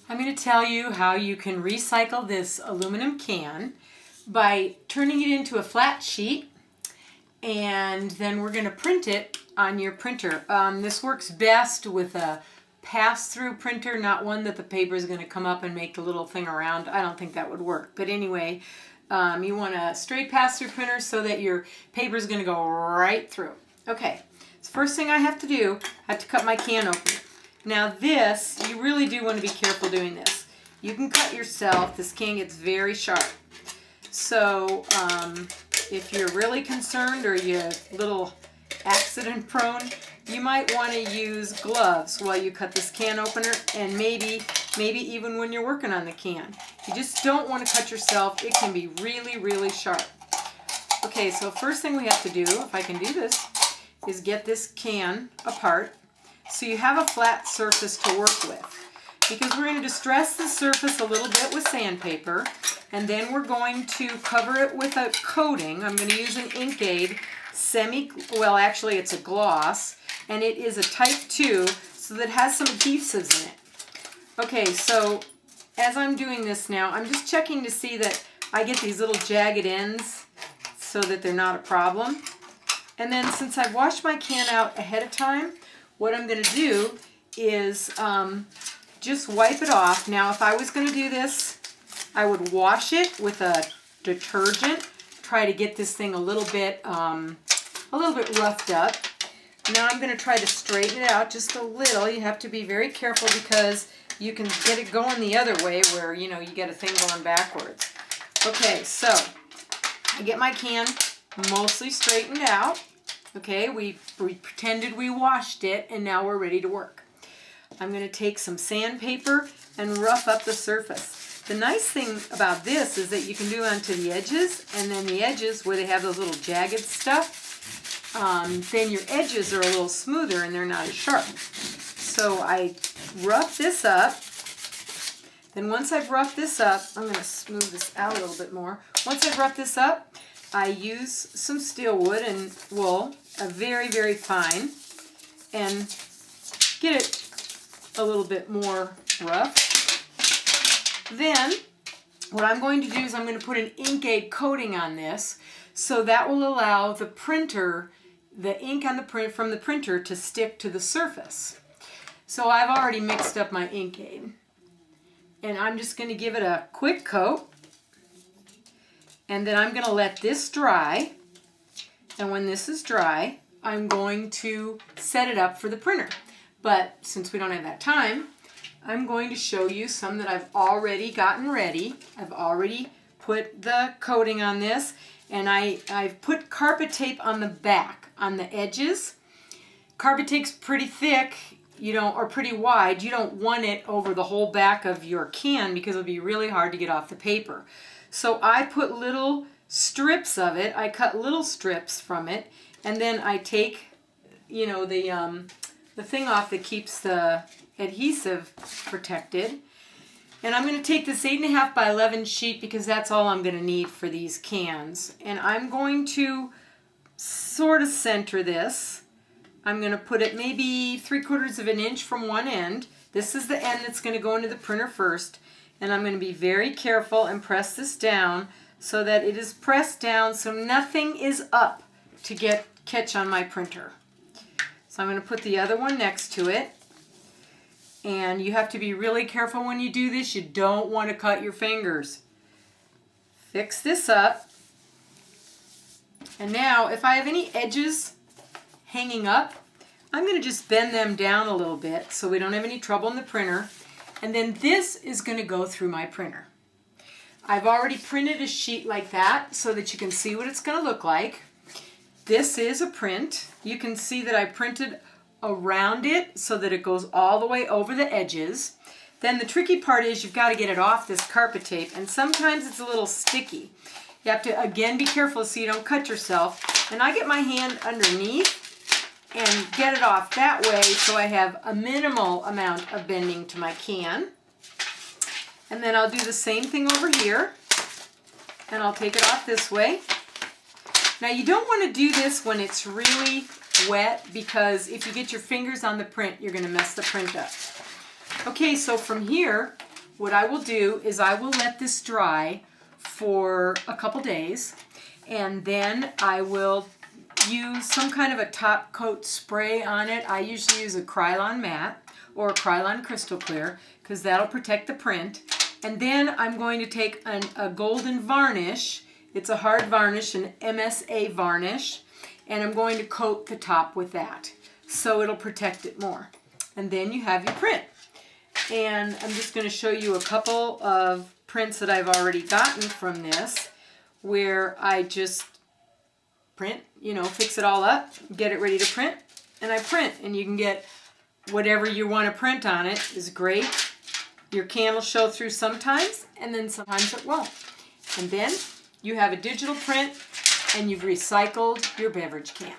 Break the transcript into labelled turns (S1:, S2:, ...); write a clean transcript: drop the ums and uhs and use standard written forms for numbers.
S1: I'm going to tell you how you can recycle this aluminum can by turning it into a flat sheet, and then we're going to print it on your printer. This works best with a pass-through printer, not one that the paper is going to come up and make the little thing around. I don't think that would work. But anyway, you want a straight pass-through printer so that your paper is going to go right through. Okay, so first thing I have to do, I have to cut my can open. Now this, you really do want to be careful doing this. You can cut yourself. This can gets very sharp. So if you're really concerned or you're a little accident prone, you might want to use gloves while you cut this can opener, and maybe even when you're working on the can. You just don't want to cut yourself. It can be really, really sharp. Okay, so first thing we have to do, if I can do this, is get this can apart so you have a flat surface to work with. Because we're going to distress the surface a little bit with sandpaper, and then we're going to cover it with a coating. I'm going to use an ink aid, well actually it's a gloss, and it is a type 2, so that it has some adhesives in it. Okay, so as I'm doing this now, I'm just checking to see that I get these little jagged ends so that they're not a problem. And then since I've washed my can out ahead of time, what I'm going to do is just wipe it off. Now if I was going to do this, I would wash it with a detergent, try to get this thing a little bit roughed up. Now I'm going to try to straighten it out just a little. You have to be very careful because you can get it going the other way where, you know, you get a thing going backwards. Okay, so I get my can mostly straightened out. Okay, we pretended we washed it, and now we're ready to work. I'm going to take some sandpaper and rough up the surface. The nice thing about this is that you can do it onto the edges, and then the edges where they have those little jagged stuff, then your edges are a little smoother and they're not as sharp. So I rough this up. Then once I've roughed this up, I'm going to smooth this out a little bit more. Once I've roughed this up, I use some steel wool and wool, a very, very fine, and get it a little bit more rough. Then what I'm going to do is I'm going to put an ink aid coating on this, so that will allow the printer, the ink on the print from the printer to stick to the surface. So I've already mixed up my ink aid, and I'm just going to give it a quick coat, and then I'm going to let this dry. And when this is dry, I'm going to set it up for the printer. But since we don't have that time, I'm going to show you some that I've already gotten ready. I've already put the coating on this, and I've put carpet tape on the back, on the edges. Carpet tape's pretty thick, or pretty wide. You don't want it over the whole back of your can because it'll be really hard to get off the paper. So I put little strips of it. I cut little strips from it, and then I take, the thing off that keeps the adhesive protected. And I'm going to take this 8.5 by 11 sheet because that's all I'm going to need for these cans. And I'm going to sort of center this. I'm going to put it maybe 3/4 of an inch from one end. This is the end that's going to go into the printer first. And I'm going to be very careful and press this down so that it is pressed down so nothing is up to catch on my printer. So I'm going to put the other one next to it. And you have to be really careful when you do this. You don't want to cut your fingers. Fix this up. And now, if I have any edges hanging up, I'm going to just bend them down a little bit so we don't have any trouble in the printer. And then this is going to go through my printer. I've already printed a sheet like that so that you can see what it's going to look like. This is a print. You can see that I printed around it so that it goes all the way over the edges. Then the tricky part is you've got to get it off this carpet tape, and sometimes it's a little sticky. You have to, again, be careful so you don't cut yourself. And I get my hand underneath and get it off that way so I have a minimal amount of bending to my can. And then I'll do the same thing over here, and I'll take it off this way. Now you don't want to do this when it's really wet, because if you get your fingers on the print, you're going to mess the print up. Okay, so from here, what I will do is I will let this dry for a couple days, and then I will use some kind of a top coat spray on it. I usually use a Krylon matte or a Krylon crystal clear because that'll protect the print. And then I'm going to take a golden varnish. It's a hard varnish, an MSA varnish, and I'm going to coat the top with that so it'll protect it more. And then you have your print. And I'm just going to show you a couple of prints that I've already gotten from this where I just print, you know, fix it all up, get it ready to print, and I print. And you can get whatever you want to print on it is great. Your can will show through sometimes, and then sometimes it won't. And then you have a digital print, and you've recycled your beverage can.